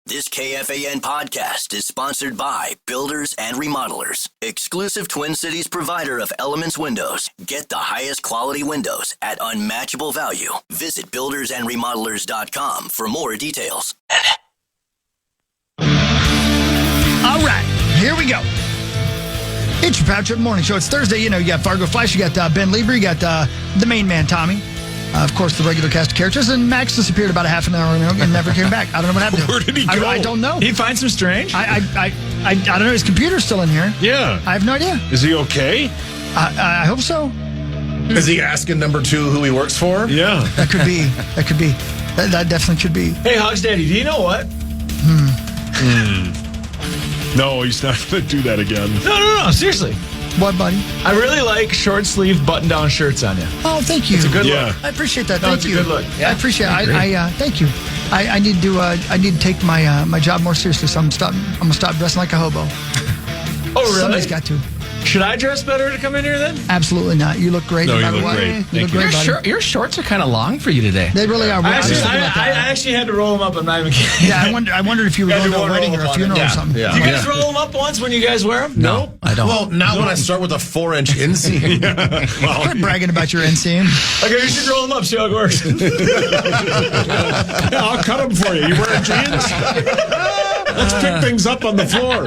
This KFAN podcast is sponsored by Builders and Remodelers, exclusive Twin Cities provider of Elements Windows. Get the highest quality windows at unmatchable value. Visit buildersandremodelers.com for more details. All right, here we go. It's your Power Trip Morning Show. It's Thursday. You know, you got Fargo Flash, you got Ben Lieber, you got the main man, Tommy. Of course, the regular cast of characters, and Max disappeared about a half an hour ago and never came back. I don't know what happened to him. Where did he go? I don't know. He finds him strange? I don't know. His computer's still in here. Yeah. I have no idea. Is he okay? I hope so. Is he asking number 2 who he works for? Yeah. That could be. That definitely could be. Hey, Hogs Daddy, do you know what? No, he's not going to do that again. No, seriously. What, buddy? I really like short sleeve button down shirts on you. Oh, thank you. It's a good Yeah. look. I appreciate that. No, Thank it's a you. good look. Yeah. I appreciate it. I thank you. I need to take my job more seriously, so I'm gonna stop dressing like a hobo. Oh, really? Somebody's got to. Should I dress better to come in here then? Absolutely not. You look great. No, no you matter look what. great. You Thank look you. great, buddy. Your shorts are kind of long for you today. They really are. I was thinking about that. actually had to roll them up. I'm not even kidding. Yeah, I wondered if you were Gotta going to do a one wedding or roll-up a on funeral it. or something. Yeah. Do you guys roll them up once when you guys wear them? No, I don't. Well, not when I start with a 4-inch inseam. Quit bragging about your inseam. Okay, you should roll them up, see how it works. Yeah, I'll cut them for you. You wearing jeans? Let's pick things up on the floor.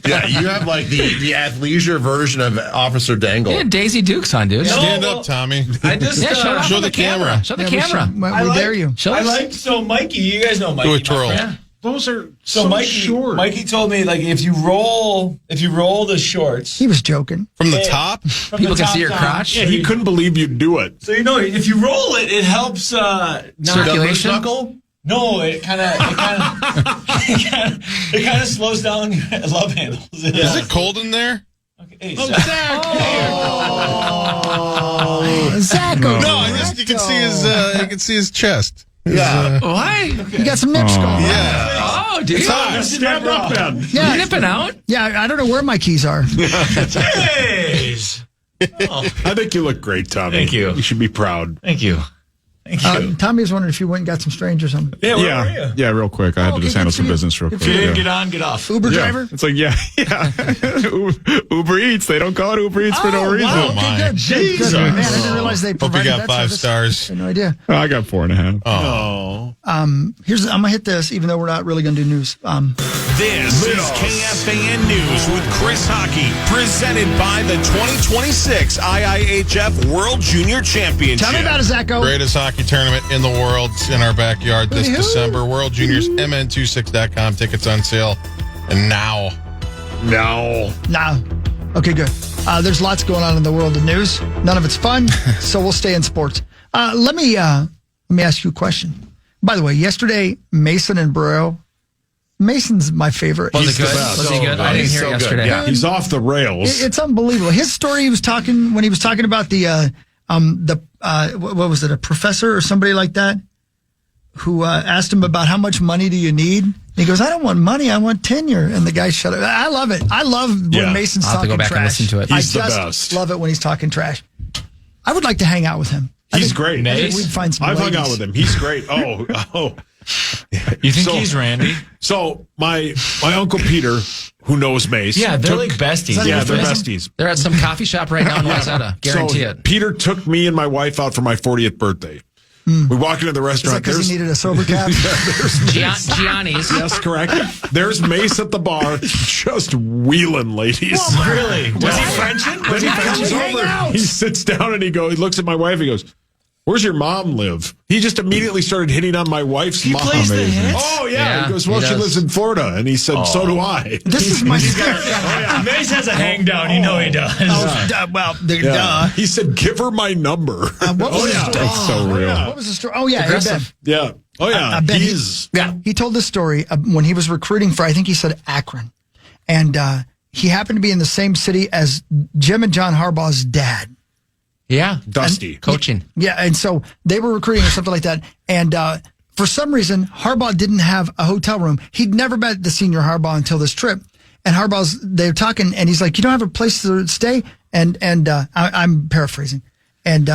Yeah, you have like the athleisure version of Officer Dangle. Yeah, Daisy Duke's on, dude. Stand up, Tommy. I just Yeah, show, Show the camera. Show the Yeah, camera. we dare you. Show I us. like so Mikey. You guys know Mikey. Do a twirl. my friend. Those are So so Mikey, short. Mikey told me like if you roll the shorts He was joking. From the top? from People the can top see your down, crotch. Yeah, he couldn't believe you'd do it. So you know if you roll it, it helps. Circulation? Knuckle? No, it kind of slows down your love handles. Is it cold in there? Hey, Zach! Zach, No, you can see his chest. Yeah. Why? you got some nips going. Yeah. Oh, dude. Stand up, Ben. Yeah. You nipping out? Yeah, I don't know where my keys are. Jeez. I think you look great, Tommy. Thank you. You should be proud. Thank you. Tommy was wondering if you went and got some strange or something. Yeah, where were you? Yeah, real quick. I had to just handle some business real quick. If you didn't Yeah. get on, get off. Uber driver? It's like, yeah. Uber Eats. They don't call it Uber Eats for no reason. Wow, my. okay, good. Man, I didn't realize they Hope provided you got that 5 service. stars. I had no idea. I got 4.5. Oh. I'm gonna hit this, even though we're not really gonna do news. This is KFAN News with Chris Hockey, presented by the 2026 IIHF World Junior Championship. Tell me about it, Zacho. Greatest hockey tournament in the world in our backyard this Woohoo. December. World Juniors, mn26.com. Tickets on sale. And now. No. Nah. Okay, good. There's lots going on in the world of news. None of it's fun, so we'll stay in sports. Let me ask you a question. By the way, yesterday, Mason and Burrow. Mason's my favorite. Was He's it good? the best. Was he good? I didn't hear it yesterday. Yeah, he's off the rails. It's unbelievable. His story, he was talking about the what was it, a professor or somebody like that, who asked him about how much money do you need? And he goes, I don't want money, I want tenure. And the guy shut up. I love it. I love when Mason's I'll have to talking go back trash. and listen to it. He's I the just best. love it when he's talking trash. I would like to hang out with him. He's great. I think we'd find some I've hung ladies. out with him. He's great. Oh. You think So- he's Randy? So my Uncle Peter, who knows Mace. Yeah, they're like besties. Yeah, they're Isn't- besties. They're at some coffee shop right now in Wayzata. Guarantee So it. Peter took me and my wife out for my 40th birthday. We walk into the Is that restaurant. because he needed a sober cab? Gianni's. Yes, correct. There's Mace at the bar, just wheeling ladies. Really? Was he Frenching? Was he He comes Frenching? over, he sits down and he looks at my wife, he goes, where's your mom live? He just immediately started hitting on my wife's He mom. plays the hits? Oh, yeah. Yeah, He goes, he well, she does. lives in Florida. And he said, so do I. This is my Mace has a hang down. You know he does. He said, give her my number. What was the story? It's so real. What was the story? Oh, yeah. Hey, Ben. Aggressive. Yeah. Oh, yeah. Ben, He's... he told this story when he was recruiting for, I think he said Akron. And he happened to be in the same city as Jim and John Harbaugh's dad. Yeah. Dusty. Coaching. Yeah, and so they were recruiting or something like that. And for some reason, Harbaugh didn't have a hotel room. He'd never met the senior Harbaugh until this trip. And they're talking, and he's like, you don't have a place to stay? And I'm paraphrasing. And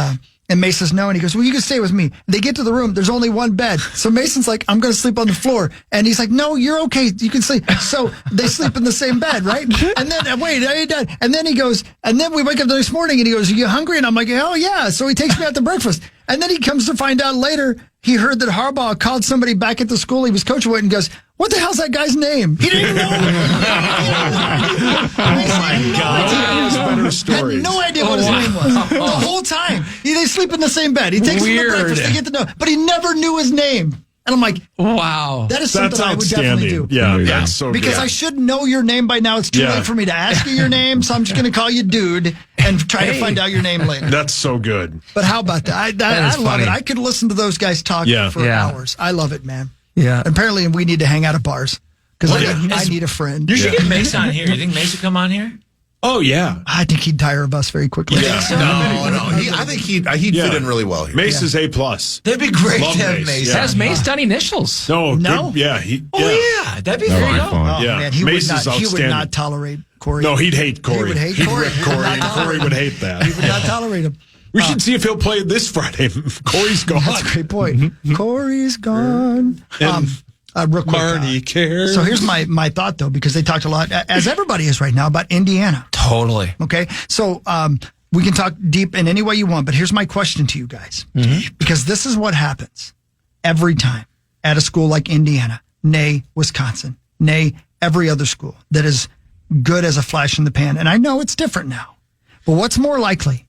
And Mace says no, and he goes, well, you can stay with me. They get to the room. There's only one bed. So Mason's like, I'm going to sleep on the floor. And he's like, no, you're okay. You can sleep. So they sleep in the same bed, right? And then, wait, I ain't done. And then he goes, and then we wake up the next morning and he goes, are you hungry? And I'm like, oh, yeah. So he takes me out to breakfast. And then he comes to find out later, he heard that Harbaugh called somebody back at the school he was coaching with and goes, what the hell's that guy's name? He didn't know. Oh my God! Better stories. Had no idea what his name was the whole time. They sleep in the same bed. He takes them to breakfast. They get to know, but he never knew his name. And I'm like, wow, that is something I would definitely do. Yeah, that's so good. Because I should know your name by now. It's too late for me to ask you your name, so I'm just going to call you dude and try to find out your name later. That's so good. But how about that? I love it. I could listen to those guys talk for hours. I love it, man. Yeah. Apparently, we need to hang out at bars because I need a friend. You should get Mace on here. You think Mace would come on here? Oh, yeah. I think he'd tire of us very quickly. Yeah. No. I think he'd fit in really well here. Mace is A+. That'd be great to have Mace. Has Mace done initials? No. No? Good, yeah. That'd be very fun. Oh, Yeah. man, he Mace would is not. He would outstanding. not tolerate Corey. No, he'd hate Corey. He would hate He'd Corey. rip Corey, and Corey would hate that. He would not tolerate him. We should see if he'll play this Friday. Corey's gone. That's a great point. Corey's gone. Real quick, Marnie cares. So here's my thought, though, because they talked a lot, as everybody is right now, about Indiana. Totally. Okay? So we can talk deep in any way you want, but here's my question to you guys. Because this is what happens every time at a school like Indiana, nay, Wisconsin, nay, every other school that is good as a flash in the pan. And I know it's different now. But what's more likely?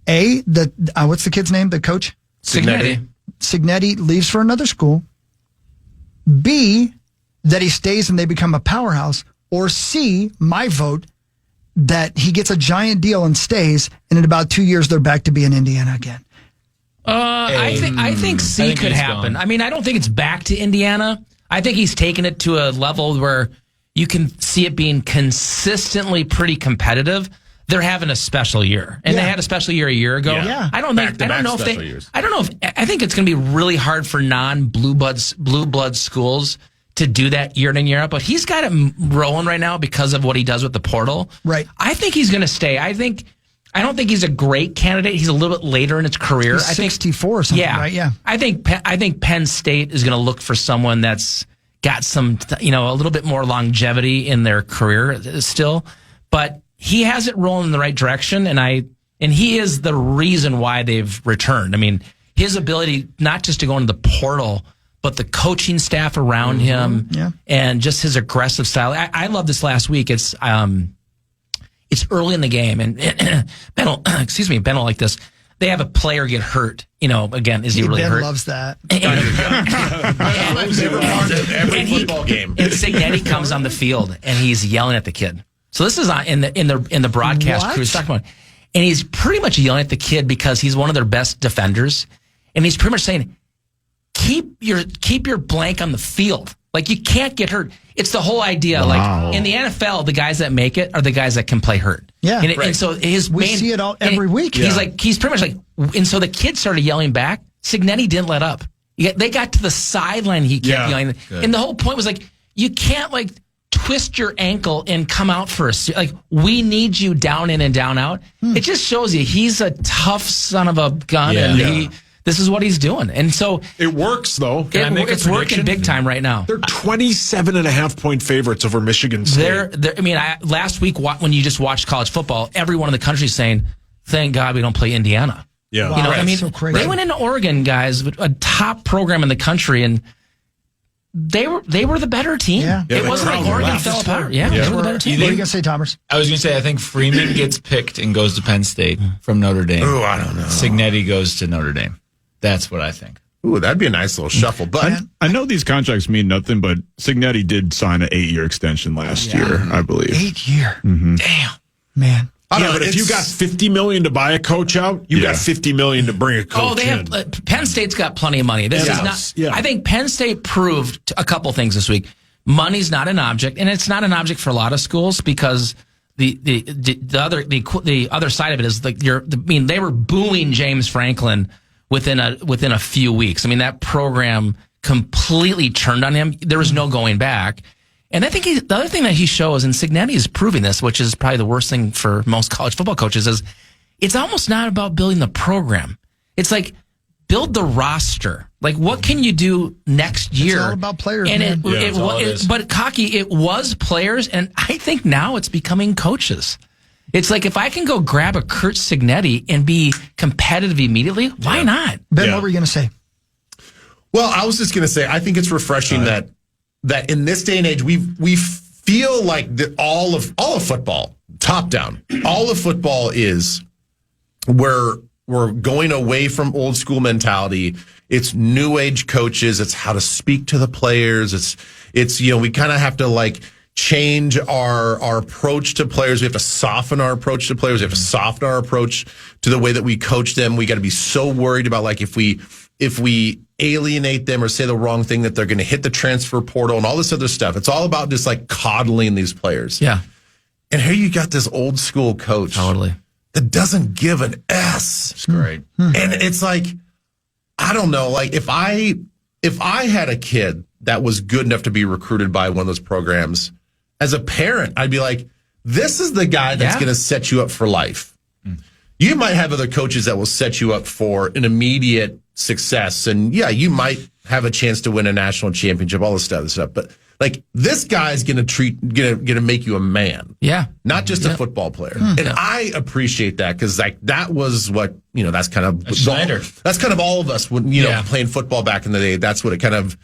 A, what's the kid's name, the coach? Signetti. Signetti leaves for another school. B, that he stays and they become a powerhouse. Or C, my vote, that he gets a giant deal and stays, and in about 2 years they're back to being Indiana again. I think C could happen. Gone. I mean, I don't think it's back to Indiana. I think he's taken it to a level where you can see it being consistently pretty competitive. They're having a special year, and they had a special year a year ago. Yeah. I don't know if I think it's going to be really hard for blue blood schools to do that year in and year out. But he's got it rolling right now because of what he does with the portal. Right. I think he's going to stay. I don't think he's a great candidate. He's a little bit later in his career. He's 64 or something, right? Yeah. I think Penn State is going to look for someone that's got some, a little bit more longevity in their career still, but he has it rolling in the right direction, and he is the reason why they've returned. I mean, his ability not just to go into the portal, but the coaching staff around him, and just his aggressive style. I love this last week. It's early in the game, and Ben will like this. They have a player get hurt. Again, is he really Ben hurt? loves that. Every football game. And Signetti comes on the field, and he's yelling at the kid. So this is in the broadcast crew talking about, and he's pretty much yelling at the kid because he's one of their best defenders, and he's pretty much saying, keep your blank on the field. Like, you can't get hurt. It's the whole idea. Wow. Like, in the NFL, the guys that make it are the guys that can play hurt. Yeah, and so we see it all every week. He's pretty much like, and so the kid started yelling back. Signetti didn't let up. They got to the sideline. He kept yelling, and the whole point was like, you can't twist your ankle and come out for we need you down in and down out. It just shows you he's a tough son of a gun, and this is what he's doing. And so it works, though. It's working big time right now. They're 27.5-point favorites over Michigan State. Last week when you just watched college football, everyone in the country is saying, "Thank God we don't play Indiana." Yeah, wow, so crazy. They went into Oregon, guys, a top program in the country, and they were the better team. Yeah. It wasn't like Oregon fell apart. Yeah, they were the better team. What are you going to say, Thomas? I was going to say, I think Freeman gets picked and goes to Penn State from Notre Dame. Oh, I don't know. Signetti goes to Notre Dame. That's what I think. Ooh, that'd be a nice little shuffle. But I know these contracts mean nothing, but Signetti did sign an 8-year extension last year, I believe. 8-year. Mm-hmm. Damn. Man. But if you got $50 million to buy a coach out, you got $50 million to bring a coach in. Penn State's got plenty of money. This is not. Yeah. I think Penn State proved a couple things this week. Money's not an object, and it's not an object for a lot of schools because the other side of it is they were booing James Franklin within a few weeks. I mean, that program completely turned on him. There was no going back. And I think the other thing that he shows, and Signetti is proving this, which is probably the worst thing for most college football coaches, is it's almost not about building the program. It's like build the roster. Like, what can you do next year? It's all about players, and man. But Cocky, it was players, and I think now it's becoming coaches. It's like, if I can go grab a Curt Cignetti and be competitive immediately, why not? Ben, what were you going to say? Well, I was just going to say, I think it's refreshing that in this day and age, we feel like all of football, top down, all of football is we're going away from old school mentality. It's new age coaches. It's how to speak to the players. It's we kind of have to like change our approach to players. We have to soften our approach to players. We have to soften our approach to the way that we coach them. We got to be so worried about like if we alienate them or say the wrong thing that they're going to hit the transfer portal and all this other stuff. It's all about just like coddling these players. Yeah. And here you got this old school coach. Totally. That doesn't give an S. It's great. And it's like, I don't know, like if I had a kid that was good enough to be recruited by one of those programs, as a parent, I'd be like, this is the guy that's going to set you up for life. You might have other coaches that will set you up for an immediate success. And yeah, you might have a chance to win a national championship, all this stuff. But like, this guy's going to make you a man. Yeah. Not just a football player. And I appreciate that because like that was what, that's kind of that's kind of all of us when, playing football back in the day. That's what it kind of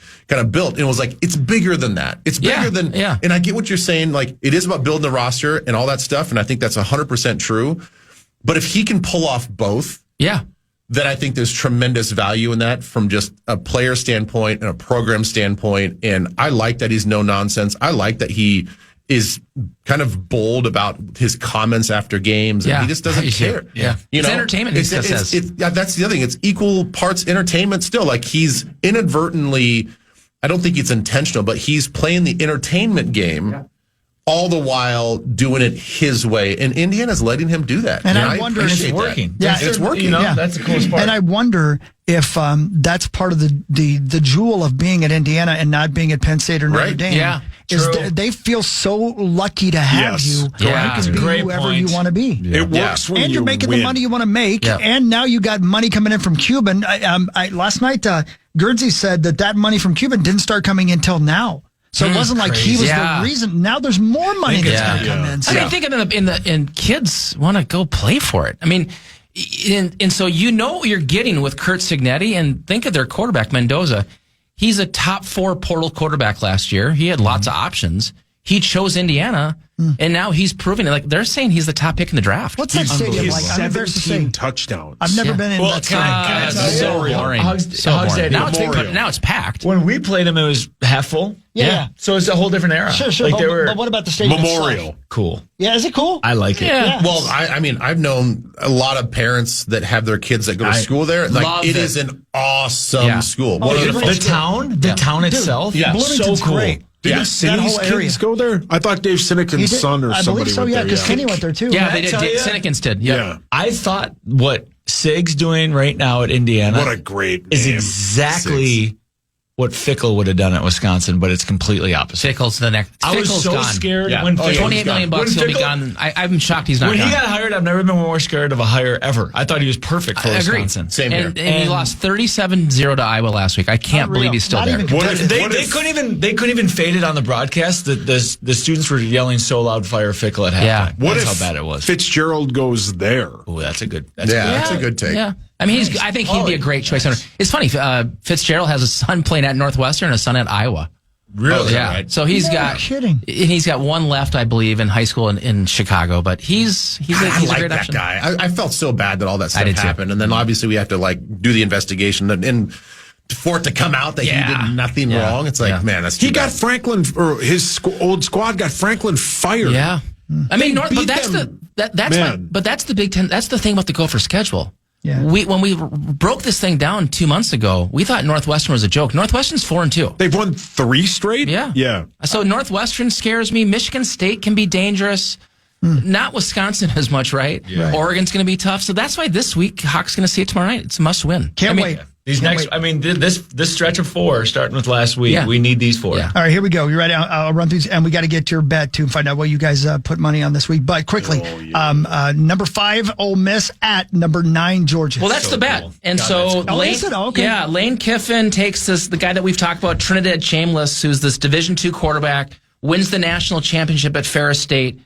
built. And it was like, it's bigger than that. It's bigger than, and I get what you're saying. Like, it is about building the roster and all that stuff. And I think that's 100% true. But if he can pull off both, then I think there's tremendous value in that from just a player standpoint and a program standpoint. And I like that he's no nonsense. I like that he is kind of bold about his comments after games. And he just doesn't care. Yeah. It's entertainment, he says. That's the other thing. It's equal parts entertainment still. Like, he's inadvertently, I don't think it's intentional, but he's playing the entertainment game. All the while doing it his way. And Indiana's letting him do that. And I wonder if it's working. Yeah, it's working. That's the coolest part. And I wonder if that's part of the jewel of being at Indiana and not being at Penn State or Notre Dame. Yeah, they feel so lucky to have you. Yeah, you can be whoever you want to be. Yeah. It works when and you're making win. the money you want to make. Yeah. And now you got money coming in from Cuban. Last night, Gerdsey said that money from Cuban didn't start coming in till now. So it wasn't like he was the reason. Now there's more money that's going to come in. So. I mean, think kids want to go play for it. I mean, and so what you're getting with Curt Cignetti, and think of their quarterback, Mendoza. He's a top 4 portal quarterback last year. He had lots of options. He chose Indiana, and now he's proving it. Like, they're saying he's the top pick in the draft. What's that stadium like? 17 touchdowns. I've never been in that stadium. So boring. Now it's packed. When we played them, it was half full. Yeah. So it's a whole different era. Sure. But what about the stadium Memorial. itself? Cool. Yeah, is it cool? I like it. Yeah. Well, I mean, I've known a lot of parents that have their kids that go to school there. Like, it is an awesome school. The town itself. Yeah. So cool. Great. Didn't City's kids go there? I thought Dave Sinekin's son or I somebody believe so, went there. because Kenny went there too. Yeah, they did. Sinekin's did. Yeah. I thought what Sig's doing right now at Indiana What a great is name. exactly what Fickle would have done at Wisconsin, but it's completely opposite. Fickle's the next. I was so scared when Fickle, $28 million he'll be gone. I'm shocked he's not when gone. he got hired, I've never been more scared of a hire ever. I thought he was perfect for Wisconsin. Same here. And he lost 37-0 to Iowa last week. I can't believe he's still there. They couldn't even fade it on the broadcast. The students were yelling so loud, "Fire Fickle" at halftime. Yeah. That's how bad it was. Fitzgerald goes there? Oh, that's a good. That's a good take. Yeah. I mean, I think he'd be a great choice. It's funny. Fitzgerald has a son playing at Northwestern and a son at Iowa. Really? Yeah. Right. So he's kidding. And he's got one left, I believe, in high school in Chicago. But he's a like great that option. guy. I felt so bad that all that stuff did too. happened, and then obviously we have to like do the investigation and for it to come out that he did nothing wrong. It's like, man, that's too He got bad. Franklin, or his old squad got Franklin fired. Yeah. I mean, but that's them. that's the Big Ten. That's the thing about the Gopher schedule. Yeah. When we broke this thing down 2 months ago, we thought Northwestern was a joke. Northwestern's 4-2. They've won 3 straight? Yeah. So Northwestern scares me. Michigan State can be dangerous. Not Wisconsin as much, right? Yeah. Oregon's going to be tough. So that's why this week, Hawk's going to see it tomorrow night. It's a must win. Can't wait. These next, I mean, this stretch of 4, starting with last week, we need these 4. Yeah. All right, here we go. You ready? I'll run through these, and we got to get to your bet to find out what you guys put money on this week. But quickly, number 5, Ole Miss at number 9, Georgia. Well, that's the bet. Cool. And so Lane, Lane Kiffin takes the guy that we've talked about, Trinidad Chambliss, who's this Division II quarterback, wins the national championship at Ferris State.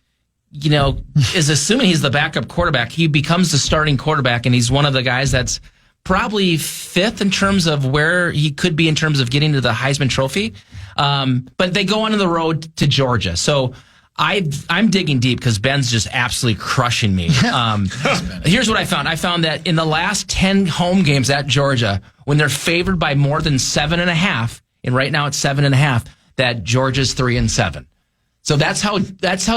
Is assuming he's the backup quarterback. He becomes the starting quarterback, and he's one of the guys that's probably 5th in terms of where he could be in terms of getting to the Heisman Trophy. But they go on the road to Georgia. So I'm digging deep because Ben's just absolutely crushing me. Here's what I found. I found that in the last 10 home games at Georgia, when they're favored by more than 7.5, and right now it's 7.5, that Georgia's 3-7. So that's how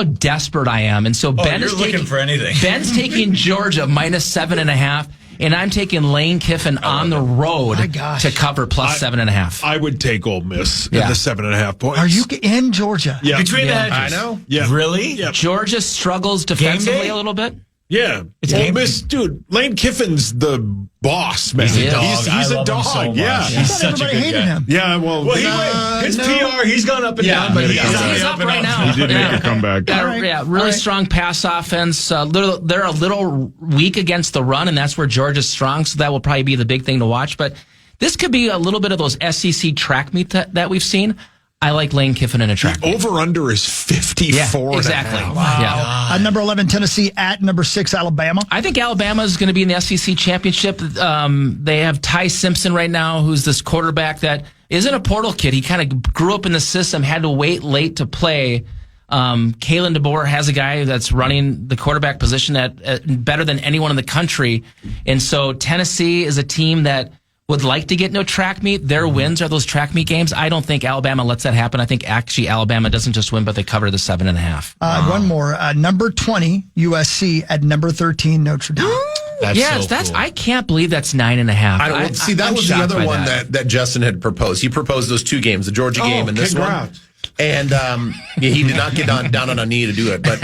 desperate I am. And so Ben is looking for anything. Ben's taking Georgia minus 7.5. And I'm taking Lane Kiffin on the road to cover plus 7.5. I would take Ole Miss at the 7.5 points. Are you in Georgia? Yeah. Between the hedges. I know. Yeah. Really? Yeah. Georgia struggles defensively a little bit. Yeah. Ole Miss, dude, Lane Kiffin's the boss, man. He's a dog. He's I a love dog. him so much. Yeah. I thought everybody hated him. Yeah, well His PR, he's gone up and down, but he's up right now. He did make a comeback. Really strong pass offense. They're a little weak against the run, and that's where Georgia's strong, so that will probably be the big thing to watch. But this could be a little bit of those SEC track meet that we've seen. I like Lane Kiffin in a track meet. over-under is 54. Exactly. Wow. Yeah. Number 11, Tennessee at number 6, Alabama. I think Alabama is going to be in the SEC championship. They have Ty Simpson right now, who's this quarterback that isn't a portal kid. He kind of grew up in the system, had to wait late to play. Kalen DeBoer has a guy that's running the quarterback position at better than anyone in the country. And so Tennessee is a team that would like to get into a track meet. Their wins are those track meet games. I don't think Alabama lets that happen. I think actually Alabama doesn't just win, but they cover the 7.5. One more. Number 20, USC at number 13, Notre Dame. That's I can't believe that's 9.5. See, that was the other one that Justin had proposed. He proposed those 2 games, the Georgia game and this one. And he did not get down on a knee to do it. But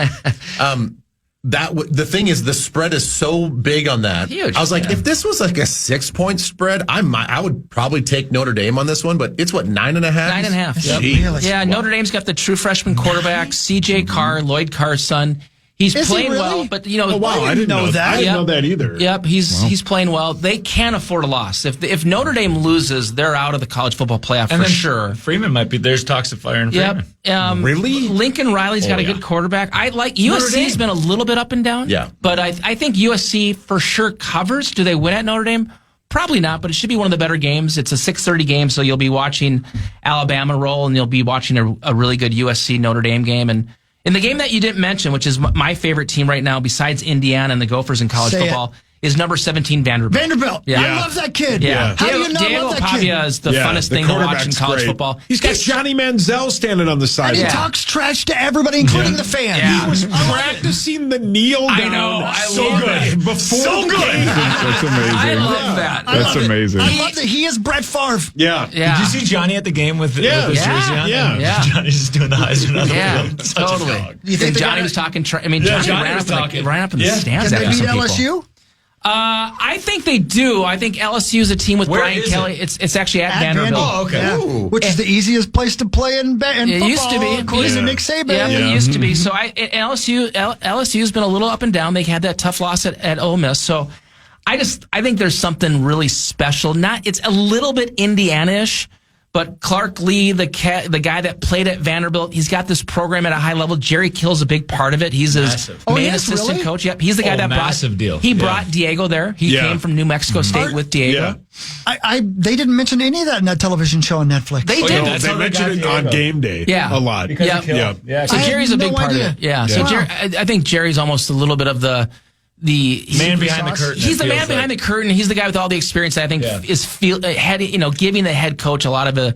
the thing is, the spread is so big on that. Huge. I was like, if this was like a 6-point spread, I would probably take Notre Dame on this one. But it's what, 9.5? 9.5. Yep. Really? Yeah, Notre Dame's got the true freshman quarterback, C.J. Carr, Lloyd Carr's son. He's playing well, but I didn't know that. I didn't know that either. Yep, he's playing well. They can't afford a loss. If Notre Dame loses, they're out of the college football playoff for sure. Freeman might be. There's talks of firing Freeman. Really? Lincoln Riley's got a good quarterback. I like USC's been a little bit up and down. Yeah, but I think USC for sure covers. Do they win at Notre Dame? Probably not, but it should be one of the better games. It's a 6:30 game, so you'll be watching Alabama roll, and you'll be watching a really good USC Notre Dame game. And in the game that you didn't mention, which is my favorite team right now, besides Indiana and the Gophers in college football, is number 17 Vanderbilt. Yeah. I love that kid. Yeah. How do you not Diego love that Pavia kid? is the funnest thing to watch in college football. He's got Johnny Manziel standing on the side. And he talks trash to everybody, including the fans. Yeah. He was practicing the kneel down. I know. I so love good. it. Before So the good. game. That's amazing. I love that. That's amazing. I love that he is Brett Favre. Yeah. Yeah. Did you see Johnny at the game with his Yeah. jersey on? Yeah. Johnny's just doing the Heisman on the Yeah, field. Such a totally. dog. You think And they Johnny gotta- was talking. Johnny Johnny was ran up in the stands. Can they after beat some people. LSU? I think they do. I think LSU is a team with Where Brian is Kelly. it? It's actually at Vanderbilt. Oh, okay. Yeah. Which is the easiest place to play in football. It used to be. According to Nick Saban. Yeah, it used to be. So LSU's been a little up and down. They had that tough loss at Ole Miss. So I think there's something really special. It's a little bit Indiana-ish, but Clark Lee, the guy that played at Vanderbilt, he's got this program at a high level. Jerry Kill's a big part of it. He's his main assistant coach. Yep, he's the guy that massive deal. He brought Diego there. He came from New Mexico State with Diego. Yeah. They didn't mention any of that in that television show on Netflix. They did. No, they mentioned it on game day. Yeah. A lot. Yeah. So I Jerry's a had big no part idea. of it. Yeah. Yeah. So Wow. I think Jerry's almost a little bit of the man behind the curtain. He's the man behind the curtain. He's the guy with all the experience that I think is giving the head coach a lot of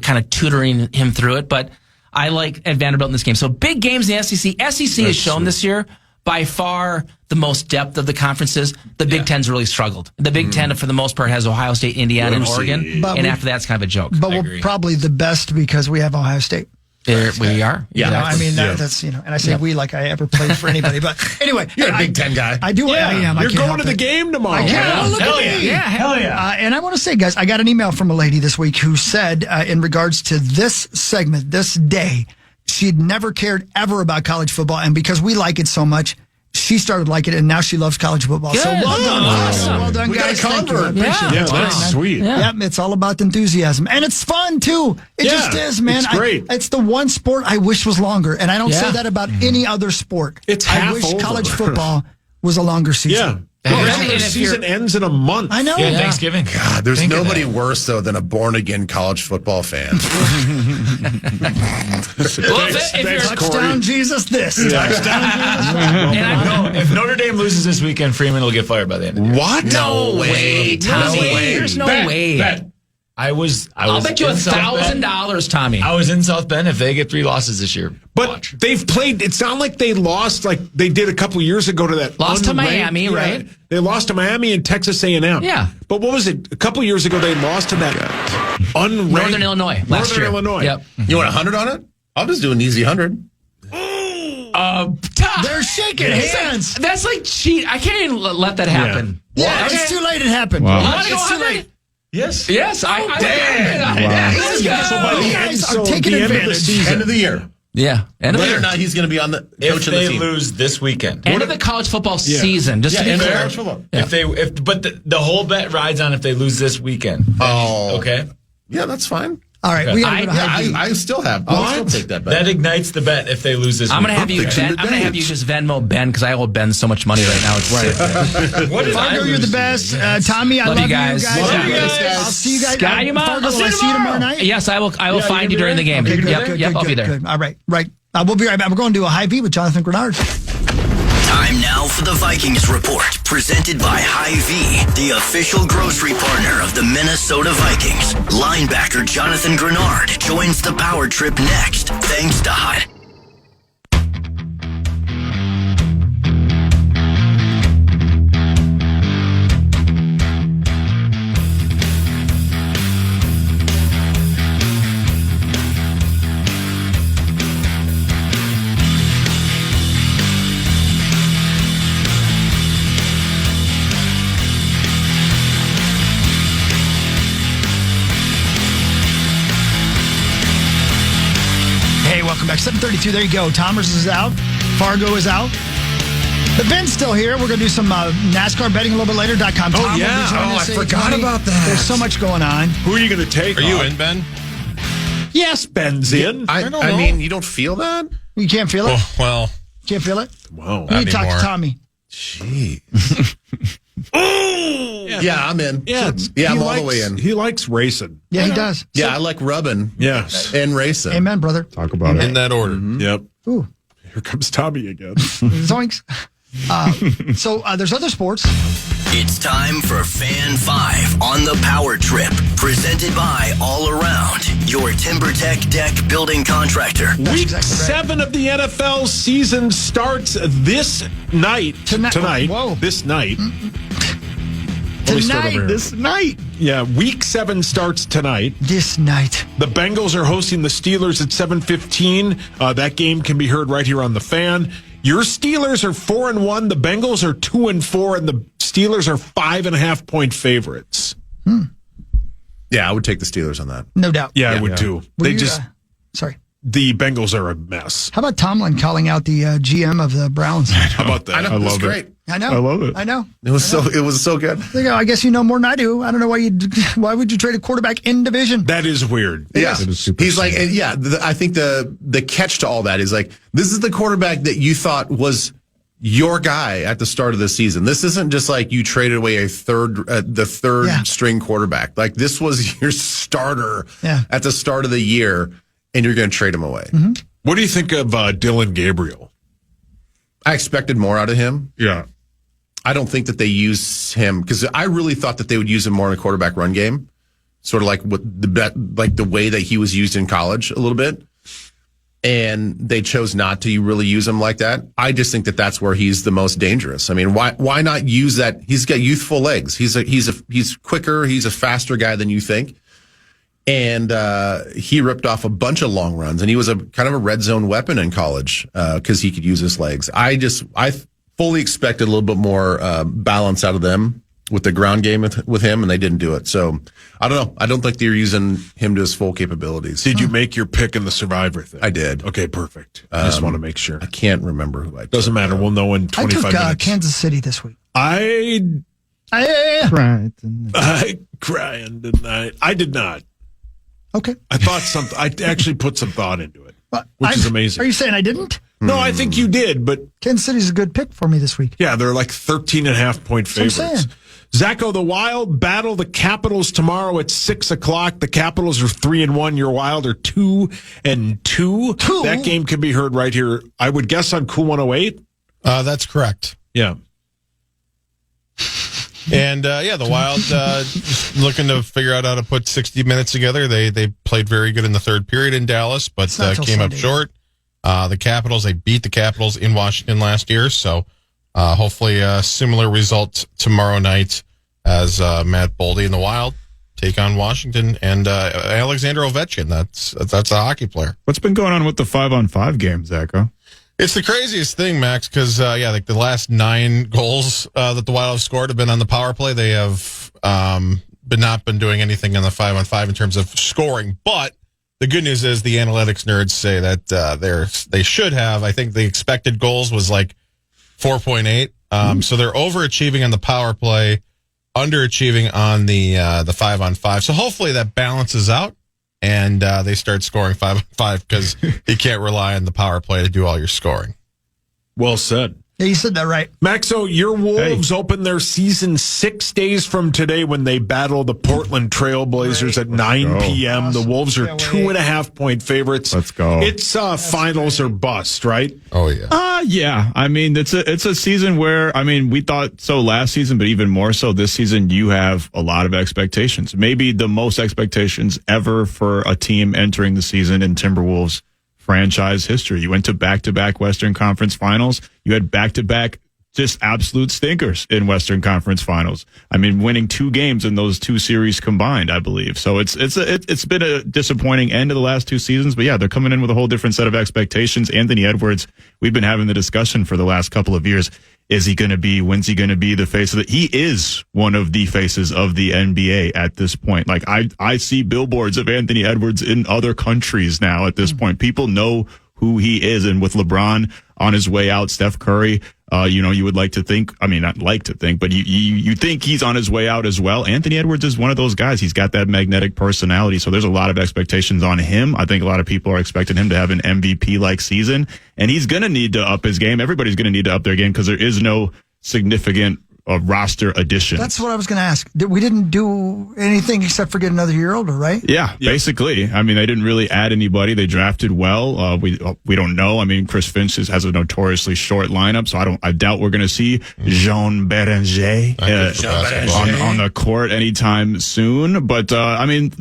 kind of tutoring him through it. But I like at Vanderbilt in this game. So big games in the SEC. SEC has shown this year by far the most depth of the conferences. The Big Ten's really struggled. The Big Ten, for the most part, has Ohio State, Indiana, and Oregon. And after that, it's kind of a joke. But we're probably the best because we have Ohio State. There we are. Yeah, I mean that's and I say we like I ever played for anybody, but anyway, You're a Big Ten guy. I do. I am. You're going to the game tomorrow. Hell yeah! And I want to say, guys, I got an email from a lady this week who said, in regards to this segment, this day, she'd never cared ever about college football, and because we like it so much, she started liking it, and now she loves college football. Good. So well done, Awesome. well done, We got guys. a Thank you. I convert. appreciate Yeah, it. that's sweet. Yep, it's all about enthusiasm, and it's fun too. It just is, man. it's great. It's the one sport I wish was longer, and I don't say that about any other sport. It's I half wish over. college football was a longer season. Yeah. The regular season ends in a month. I know. Yeah, Thanksgiving. God, there's Think of nobody that. worse though than a born-again college football fan. Well, Thanks, if you're Touchdown, Jesus! This touchdown, Jesus. and I know, If Notre Dame loses this weekend, Freeman will get fired by the end of the year. What? no way, Tommy. No way. There's no way. Bet. I was I'll bet you in South Bend. $1,000, Tommy. I was in South Bend. If they get 3 losses this year, But watch. they've played. It's not like they lost like they did a couple years ago to that. Lost to unranked- Miami, right? They lost to Miami and Texas A&M. Yeah. But what was it? A couple years ago, they lost to that unranked Northern Illinois last Northern year. Illinois. Yep. You want 100 on it? I'll just do an easy 100. They're shaking hands. That's like cheat. I can't even let that happen. Yeah, it's too late. It happened. Wow. You want to go It's too 100? late. Yes. Yes, I Let's go. So by the You end, guys so are at taking the end of the advantage. season, End of the year. Yeah. End of the Whether year. or not he's going to be on the If coach of the they team. lose this weekend, End of the college football season. Just to be end of clear. college football. but the whole bet rides on if they lose this weekend. Oh. Okay. Yeah, that's fine. All right, we gotta go to high V. I still have. I'll still take that bet. That ignites the bet if they lose this. I'm gonna have weekend. you. fixing to I'm gonna have you dance. just Venmo Ben because I owe Ben so much money right now. It's What did I Fargo, you're the lose? best. Tommy, I Love love you guys. Love Love you you guys. guys. I'll see you guys. Sky, you Fargo, will I see you tomorrow night? Yes, I will. I will find you be during the game. Okay, good, Yep, good, yep, good, I'll be there. good. All right, right. We'll be right back. We're going to do a high V with Jonathan Grenard. Time now for the Vikings Report, presented by Hy-Vee, the official grocery partner of the Minnesota Vikings. Linebacker Jonathan Grenard joins the power trip next, thanks to Hy. Hey, welcome back. 7:32. There you go. Thomas is out. Fargo is out. But Ben's still here. We're going to do some NASCAR betting a little bit later. .com. Oh, Tom will be yeah. joining Oh, us I at forgot 8:20. about that. There's so much going on. Who are you going to take? Are you in, Ben? Yes, Ben's in. I don't know. mean, you don't feel that? You can't feel it? Oh, well, Can't feel it? Wow. You need to talk to anymore. Tommy. Jeez. Yeah, I'm in. Yeah, I'm all the way in. He likes racing. Yeah, he does. Yeah, I like rubbing Yes. and racing. Amen, brother. Talk about in it. that order. Yep. Ooh. Here comes Tommy again. Zoinks. So there's other sports. It's time for Fan 5 on the Power Trip, presented by All Around, your TimberTech deck building contractor. Week exactly right. 7 of the NFL season starts this night. Tonight. Whoa. This night. Let me start over here. This night. Yeah, week 7 starts tonight. This night. The Bengals are hosting the Steelers at 7:15. That game can be heard right here on the Fan. Your Steelers are 4-1. The Bengals are 2-4, and the Steelers are 5.5-point favorites. Yeah, I would take the Steelers on that. No doubt. Yeah, I would too. Were you, sorry. The Bengals are a mess. How about Tomlin calling out the GM of the Browns? How about that? I know. I It was love it. great. I know. I love it. I know. It was so good. There you go. I guess you know more than I do. I don't know why would you trade a quarterback in division? That is weird. Yeah, It is super he's like, and yeah. I think the catch to all that is like, this is the quarterback that you thought was your guy at the start of the season. This isn't just like you traded away the third Yeah. string quarterback. Like this was your starter Yeah. at the start of the year, and you're going to trade him away. Mm-hmm. What do you think of Dylan Gabriel? I expected more out of him. Yeah. I don't think that they use him because I really thought that they would use him more in a quarterback run game, sort of like the way that he was used in college a little bit. And they chose not to really use him like that. I just think that that's where he's the most dangerous. I mean, why not use that? He's got youthful legs. He's quicker. He's a faster guy than you think. And he ripped off a bunch of long runs, and he was a kind of a red zone weapon in college because he could use his legs. I fully expected a little bit more balance out of them with the ground game with him, and they didn't do it. So I don't know. I don't think they're using him to his full capabilities. Did you make your pick in the Survivor thing? I did. Okay, perfect. I just want to make sure. I can't remember who I took. Doesn't matter. We'll know in 25 I took minutes. Kansas City this week. I Right. crying tonight. I did not. Okay. I thought something. I actually put some thought into it, which is amazing. Are you saying I didn't? No, I think you did, but Kansas City's a good pick for me this week. yeah, they're like 13.5-point That's what I'm favorites. saying. Zacho, the Wild battle the Capitals tomorrow at 6:00. The Capitals are 3-1. Your Wild are 2-2. That game can be heard right here. I would guess on Cool 108. That's correct. Yeah. And the Wild looking to figure out how to put 60 minutes together. They played very good in the third period in Dallas, but not till came up Sunday. short. The Capitals, they beat the Capitals in Washington last year, so hopefully a similar result tomorrow night as Matt Boldy and the Wild take on Washington and Alexander Ovechkin. That's a hockey player. What's been going on with the 5-on-5 game, Zacho? It's the craziest thing, Max, because like the last 9 goals that the Wild have scored have been on the power play. They have not been doing anything on the 5-on-5 in terms of scoring. But the good news is the analytics nerds say that they should have. I think the expected goals was like 4.8. So they're overachieving on the power play, underachieving on the 5-on-5. So hopefully that balances out. And they start scoring 5-on-5 because you can't rely on the power play to do all your scoring. Well said. Yeah, you said that right. Maxo, your Wolves open their season 6 days from today when they battle the Portland Trailblazers at 9 p.m. The Wolves are 2.5-point favorites. Let's go. It's finals or bust, right? Oh, yeah. Yeah. I mean, it's a season where, I mean, we thought so last season, but even more so this season, you have a lot of expectations. Maybe the most expectations ever for a team entering the season in Timberwolves franchise history. You went to back-to-back Western Conference Finals. You had back-to-back just absolute stinkers in Western Conference Finals. I mean, winning 2 games in those 2 series combined, I believe. So it's been a disappointing end of the last 2 seasons. But yeah, they're coming in with a whole different set of expectations. Anthony Edwards, we've been having the discussion for the last couple of years. When's he going to be the face of it? He is one of the faces of the NBA at this point. Like I see billboards of Anthony Edwards in other countries now at this point. People know who he is. And with LeBron on his way out, Steph Curry, you would like to think, I mean, not like to think, but you think he's on his way out as well. Anthony Edwards is one of those guys. He's got that magnetic personality. So there's a lot of expectations on him. I think a lot of people are expecting him to have an MVP-like season, and he's going to need to up his game. Everybody's going to need to up their game because there is no significant roster addition. That's what I was going to ask. We didn't do anything except for get another year older, right? Yeah, basically. I mean, they didn't really add anybody. They drafted well. We don't know. I mean, Chris Finch has a notoriously short lineup, so I doubt we're going to see Jean Beranger on the court anytime soon. But I mean,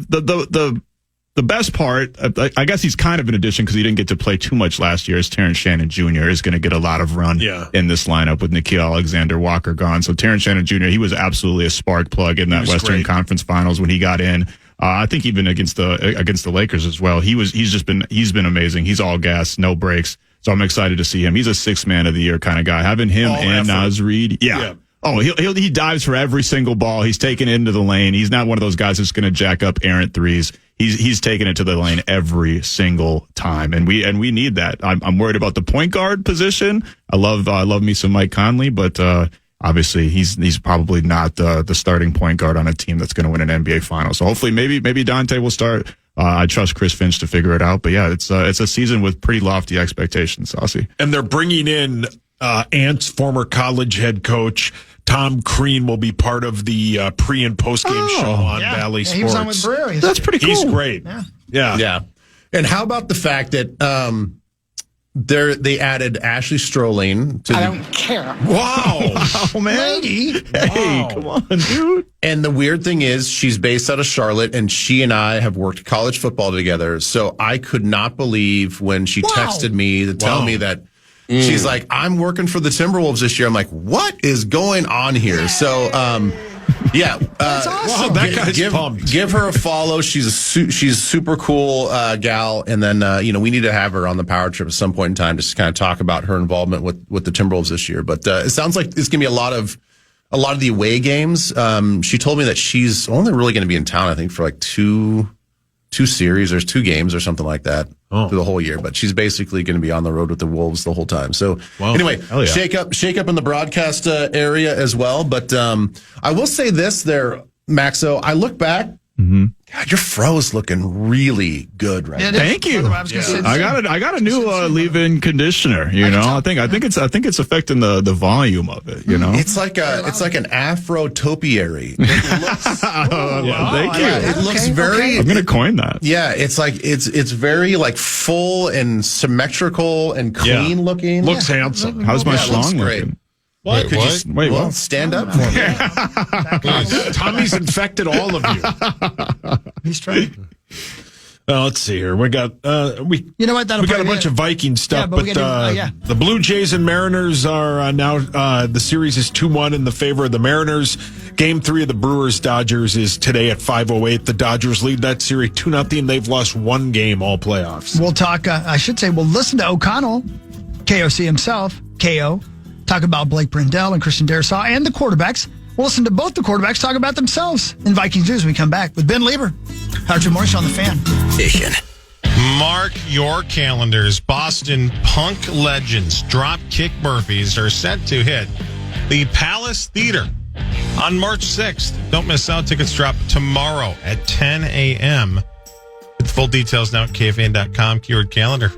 the best part, I guess he's kind of an addition because he didn't get to play too much last year, is Terrence Shannon Jr. is going to get a lot of run in this lineup with Nickeil Alexander-Walker gone. So Terrence Shannon Jr., he was absolutely a spark plug in that Western Conference Finals when he got in. I think even against the Lakers as well. He's been amazing. He's all gas, no breaks. So I'm excited to see him. He's a 6th man of the year kind of guy. Having him all and Naz Reid. Yeah. Oh, he dives for every single ball. He's taking it into the lane. He's not one of those guys that's going to jack up errant threes. He's taking it to the lane every single time, and we need that. I'm worried about the point guard position. I love me some Mike Conley, but obviously he's probably not the starting point guard on a team that's going to win an NBA final. So hopefully maybe Dante will start. I trust Chris Finch to figure it out. But yeah, it's a season with pretty lofty expectations, Saucy. And they're bringing in Ant's former college head coach. Tom Crean will be part of the pre and post game show on Valley Sports. He was on with Brewer. That's pretty cool. He's great. Yeah. And how about the fact that they added Ashley Strolling to I don't care. Wow. Oh man. Lady. Hey, come on, dude. And the weird thing is she's based out of Charlotte, and she and I have worked college football together. So I could not believe when she texted me to tell me that she's like, I'm working for the Timberwolves this year. I'm like, what is going on here? So, Yeah, That's awesome. Wow, that guy's pumped. Give her a follow. She's she's super cool gal, and then we need to have her on the power trip at some point in time just to kind of talk about her involvement with the Timberwolves this year. But it sounds like it's gonna be a lot of the away games. She told me that she's only really going to be in town, I think, for like two series or 2 games or something like that through the whole year. But she's basically going to be on the road with the Wolves the whole time. So anyway, shake up in the broadcast area as well. But I will say this there, Maxo, I look back. Mm-hmm. God, your fro's looking really good right now. Thank you. I got a new leave-in conditioner. You know, I think it's affecting the volume of it. You know, it's like an Afro topiary. It looks, thank you. It looks very. I'm going to coin that. Yeah, it's like it's very like full and symmetrical and clean looking. Looks handsome. How's my schlong looking? What? Wait, stand up for me. Tommy's infected all of you. He's trying. Let's see here. We got You know what? we got a bunch of Viking stuff, but the Blue Jays and Mariners are now the series is 2-1 in the favor of the Mariners. Game 3 of the Brewers Dodgers is today at 5:08. The Dodgers lead that series 2-0. They've lost 1 game all playoffs. We'll talk. We'll listen to O'Connell, KOC himself, KO. Talk about Blake Brindell and Christian Darisaw and the quarterbacks. We'll listen to both the quarterbacks talk about themselves in Vikings news when we come back with Ben Lieber. Howard Morris on the Fan. Mark your calendars. Boston punk legends Dropkick Murphys are set to hit the Palace Theater on March 6th. Don't miss out. Tickets drop tomorrow at 10 a.m. With full details now at KFAN.com. Keyword calendar.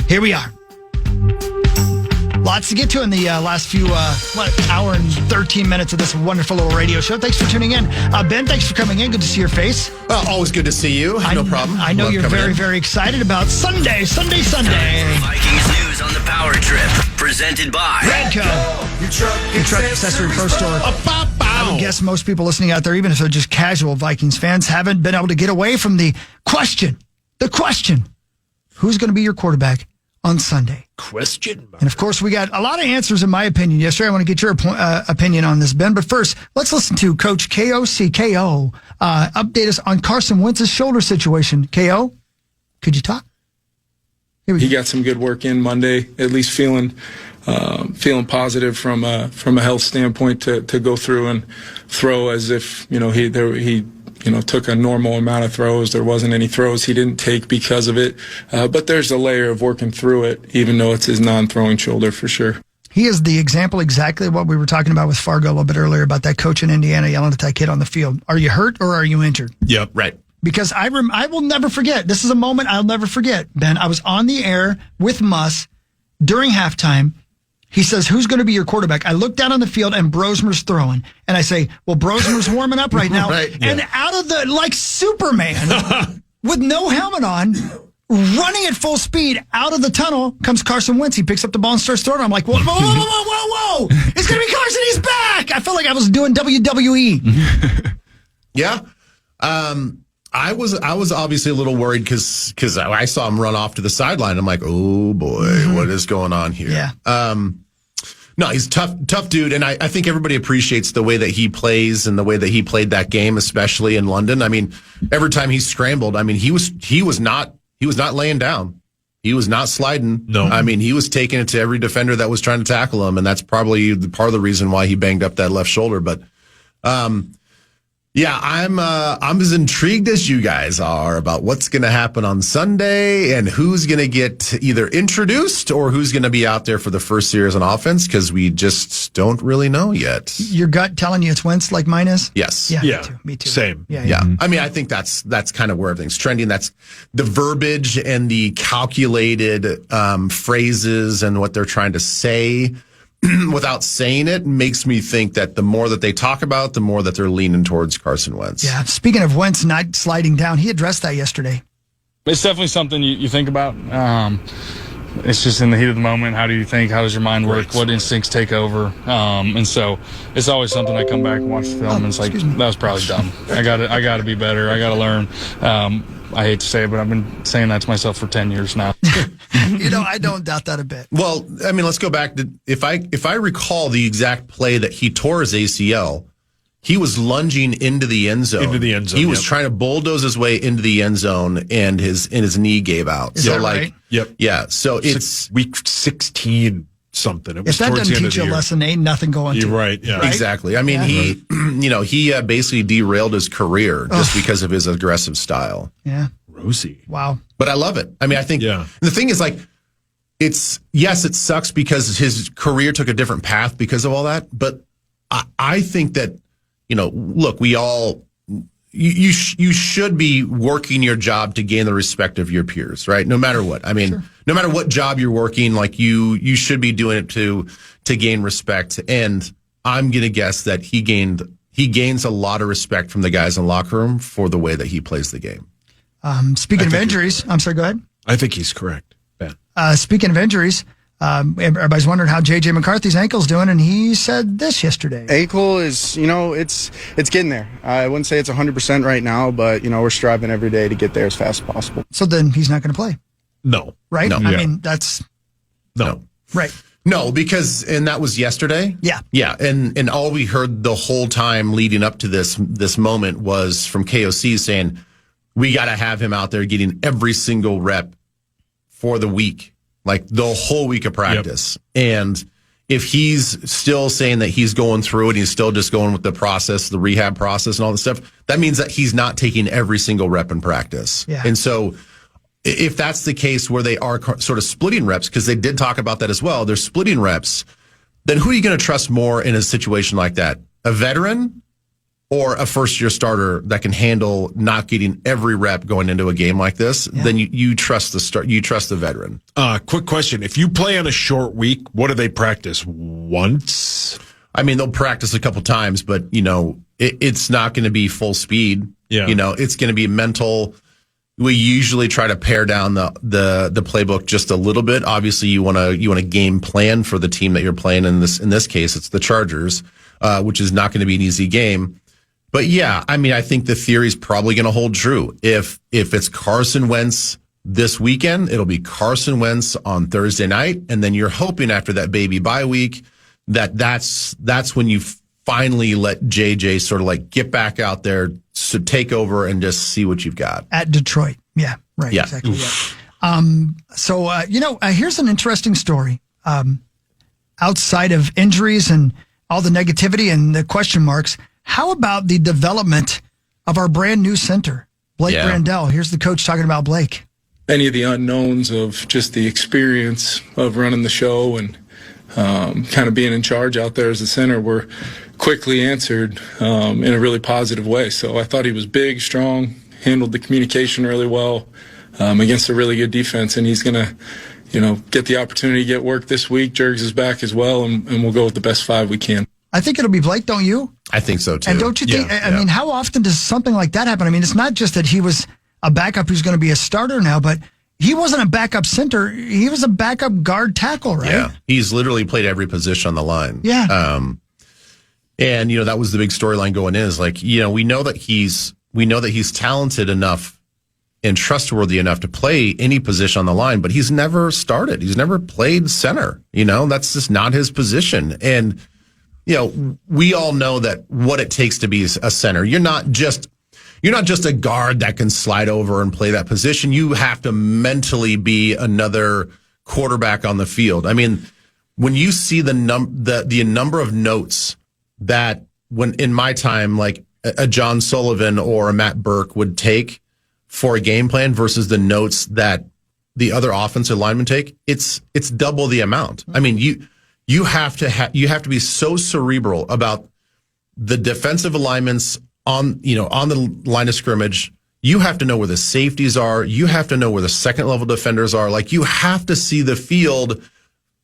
Here we are. Lots to get to in the last few hour and 13 minutes of this wonderful little radio show. Thanks for tuning in. Ben, thanks for coming in. Good to see your face. Well, always good to see you. No problem. I know you're very, very excited about Sunday. Vikings news on the Power Trip. Presented by Radco, your truck accessory pro store. I would guess most people listening out there, even if they're just casual Vikings fans, haven't been able to get away from the question. Who's going to be your quarterback on Sunday? And of course, we got a lot of answers, in my opinion, yesterday. I want to get your opinion on this, Ben. But first, let's listen to Coach KO. Update us on Carson Wentz's shoulder situation. KO, could you talk? He got some good work in Monday, at least feeling positive from a health standpoint to go through and throw as if he took a normal amount of throws. There wasn't any throws he didn't take because of it. But there's a layer of working through it, even though it's his non-throwing shoulder for sure. He is the example exactly what we were talking about with Fargo a little bit earlier about that coach in Indiana yelling at that kid on the field. Are you hurt or are you injured? Yep. Right. Because I will never forget. This is a moment I'll never forget, Ben. I was on the air with Muss during halftime. He says, who's going to be your quarterback? I look down on the field and Brosmer's throwing. And I say, well, Brosmer's warming up right now. Right, yeah. And out of the, like Superman, with no helmet on, running at full speed out of the tunnel comes Carson Wentz. He picks up the ball and starts throwing. I'm like, whoa. It's going to be Carson. He's back. I felt like I was doing WWE. Yeah. I was obviously a little worried because I saw him run off to the sideline. I'm like, oh boy, what is going on here? Yeah. No, he's tough dude, and I think everybody appreciates the way that he plays and the way that he played that game, especially in London. I mean, every time he scrambled, I mean, he was not laying down. He was not sliding. No. I mean, he was taking it to every defender that was trying to tackle him, and that's probably part of the reason why he banged up that left shoulder. But yeah, I'm as intrigued as you guys are about what's going to happen on Sunday and who's going to get either introduced or who's going to be out there for the first series on offense, because we just don't really know yet. Your gut telling you it's Wentz like mine is? Yes. Yeah. Me too. Same. Yeah. Mm-hmm. I mean, I think that's kind of where everything's trending. That's the verbiage and the calculated phrases and what they're trying to say. Without saying it, makes me think that the more that they talk about, the more that they're leaning towards Carson Wentz. Yeah. Speaking of Wentz not sliding down, he addressed that yesterday. It's definitely something you think about. It's just in the heat of the moment. How do you think? How does your mind work? What instincts take over? And so it's always something I come back and watch the film and it's like, that was probably dumb. I got to be better. I got to learn. I hate to say it, but I've been saying that to myself for 10 years now. You know, I don't doubt that a bit. Well, I mean, let's go back to if I recall the exact play that he tore his ACL, he was lunging into the end zone. He was trying to bulldoze his way into the end zone, and his knee gave out. Is that right? Yep. Yeah. So it's week 16 something. It was if that towards the doesn't end teach of you the a year. lesson, ain't nothing going to. You're right. Yeah. Exactly. I mean, he basically derailed his career just because of his aggressive style. Yeah. Rosie. Wow. But I love it. I mean, I think the thing is, like, it sucks because his career took a different path because of all that. But I think that, look, you should be working your job to gain the respect of your peers, right? No matter what. I mean, no matter what job you're working, like you should be doing it to gain respect. And I'm going to guess that he gains a lot of respect from the guys in the locker room for the way that he plays the game. Speaking of injuries, I'm sorry, go ahead. I think he's correct, Ben. Speaking of injuries, everybody's wondering how J.J. McCarthy's ankle's doing, and he said this yesterday. Ankle is, it's getting there. I wouldn't say it's 100% right now, but, we're striving every day to get there as fast as possible. So then he's not going to play. No. Right? No. I mean, that's... No. Right. No, and that was yesterday? Yeah. Yeah, and all we heard the whole time leading up to this moment was from KOC saying, we got to have him out there getting every single rep for the week, like the whole week of practice. Yep. And if he's still saying that he's going through it, he's still just going with the process, the rehab process and all this stuff, that means that he's not taking every single rep in practice. Yeah. And so if that's the case where they are sort of splitting reps, because they did talk about that as well, they're splitting reps, then who are you going to trust more in a situation like that? A veteran or a first-year starter that can handle not getting every rep going into a game like this? Yeah. Then you trust the veteran. Quick question. If you play on a short week, what do they practice? Once? I mean, they'll practice a couple times, but, it's not going to be full speed. Yeah. It's going to be mental. We usually try to pare down the playbook just a little bit. Obviously, you want to game plan for the team that you're playing. In this case, it's the Chargers, which is not going to be an easy game. But yeah, I mean, I think the theory is probably going to hold true. If it's Carson Wentz this weekend, it'll be Carson Wentz on Thursday night, and then you're hoping after that baby bye week that's when you finally let JJ sort of like get back out there to take over and just see what you've got. At Detroit. Yeah, right. Yeah. Exactly. Yeah. Here's an interesting story. Outside of injuries and all the negativity and the question marks, how about the development of our brand new center, Blake Brandel? Here's the coach talking about Blake. Any of the unknowns of just the experience of running the show and kind of being in charge out there as a center were quickly answered in a really positive way. So I thought he was big, strong, handled the communication really well against a really good defense, and he's going to, get the opportunity to get work this week. Jergs is back as well, and we'll go with the best 5 we can. I think it'll be Blake, don't you? I think so, too. And don't you think, I mean, how often does something like that happen? I mean, it's not just that he was a backup who's going to be a starter now, but he wasn't a backup center. He was a backup guard tackle, right? Yeah. He's literally played every position on the line. Yeah. And, that was the big storyline going in is like, we know that he's talented enough and trustworthy enough to play any position on the line, but he's never started. He's never played center. That's just not his position. And, we all know that what it takes to be a center. You're not just a guard that can slide over and play that position. You have to mentally be another quarterback on the field. I mean, when you see the number of notes that when in my time, like a John Sullivan or a Matt Burke would take for a game plan versus the notes that the other offensive linemen take, it's double the amount. I mean, you have to be so cerebral about the defensive alignments on the line of scrimmage. You have to know where the safeties are. You have to know where the second level defenders are. Like, you have to see the field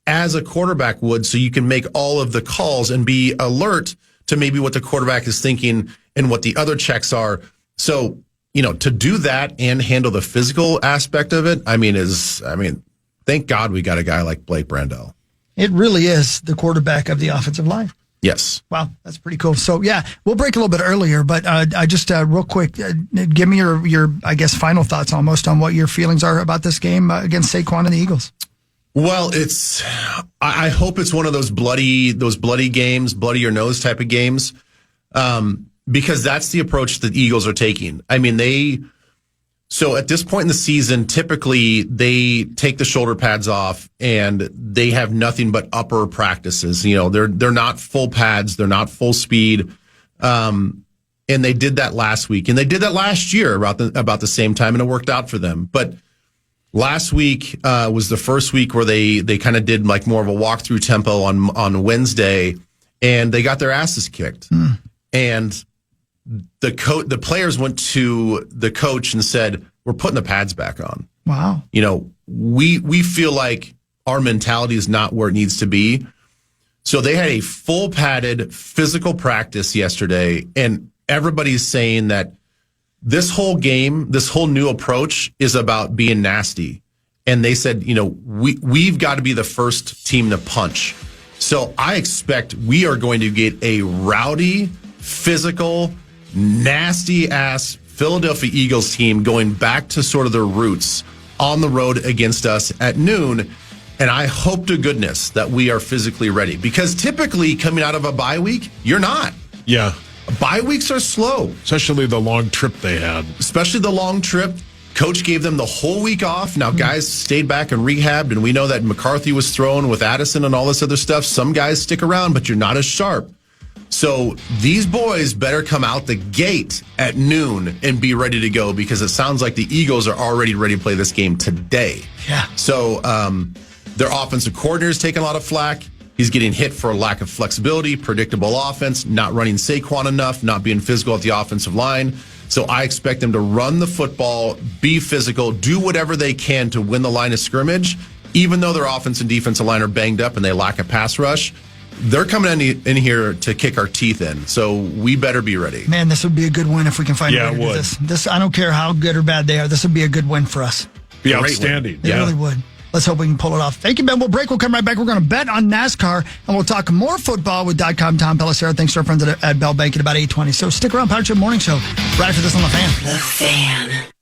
as a quarterback would, so you can make all of the calls and be alert to maybe what the quarterback is thinking and what the other checks are. So, to do that and handle the physical aspect of it, thank God we got a guy like Blake Brandel. It really is the quarterback of the offensive line. Yes. Wow, that's pretty cool. So, yeah, we'll break a little bit earlier, but I just real quick, give me your, I guess, final thoughts almost on what your feelings are about this game against Saquon and the Eagles. Well, I hope it's one of those bloody games, bloody your nose type of games, because that's the approach that the Eagles are taking. I mean, so at this point in the season, typically they take the shoulder pads off and they have nothing but upper practices. They're not full pads, they're not full speed. And they did that last week, and they did that last year about the same time, and it worked out for them. But last week was the first week where they kind of did like more of a walkthrough tempo on Wednesday, and they got their asses kicked. And the players went to the coach and said, "We're putting the pads back on." Wow. We feel like our mentality is not where it needs to be. So they had a full padded physical practice yesterday, and everybody's saying that this whole game, this whole new approach is about being nasty. And they said, we've got to be the first team to punch. So I expect we are going to get a rowdy, physical, nasty ass Philadelphia Eagles team going back to sort of their roots on the road against us at noon. And I hope to goodness that we are physically ready, because typically coming out of a bye week, you're not. Yeah. Bye weeks are slow. Especially the long trip they had. Especially the long trip. Coach gave them the whole week off. Now, guys stayed back and rehabbed, and we know that McCarthy was thrown with Addison and all this other stuff. Some guys stick around, but you're not as sharp. So these boys better come out the gate at noon and be ready to go, because it sounds like the Eagles are already ready to play this game today. Yeah. So their offensive coordinator is taking a lot of flack. He's getting hit for a lack of flexibility, predictable offense, not running Saquon enough, not being physical at the offensive line. So I expect them to run the football, be physical, do whatever they can to win the line of scrimmage, even though their offense and defensive line are banged up and they lack a pass rush. They're coming in here to kick our teeth in, so we better be ready. Man, this would be a good win if we can find a way to do this. This, I don't care how good or bad they are, this would be a good win for us. Be outstanding. It really would. Let's hope we can pull it off. Thank you, Ben. We'll break. We'll come right back. We're going to bet on NASCAR, and we'll talk more football with .com Tom Pelissero. Thanks to our friends at Bell Bank at about 8:20. So stick around, Power Trip Morning Show, right after this on The Fan. The Fan.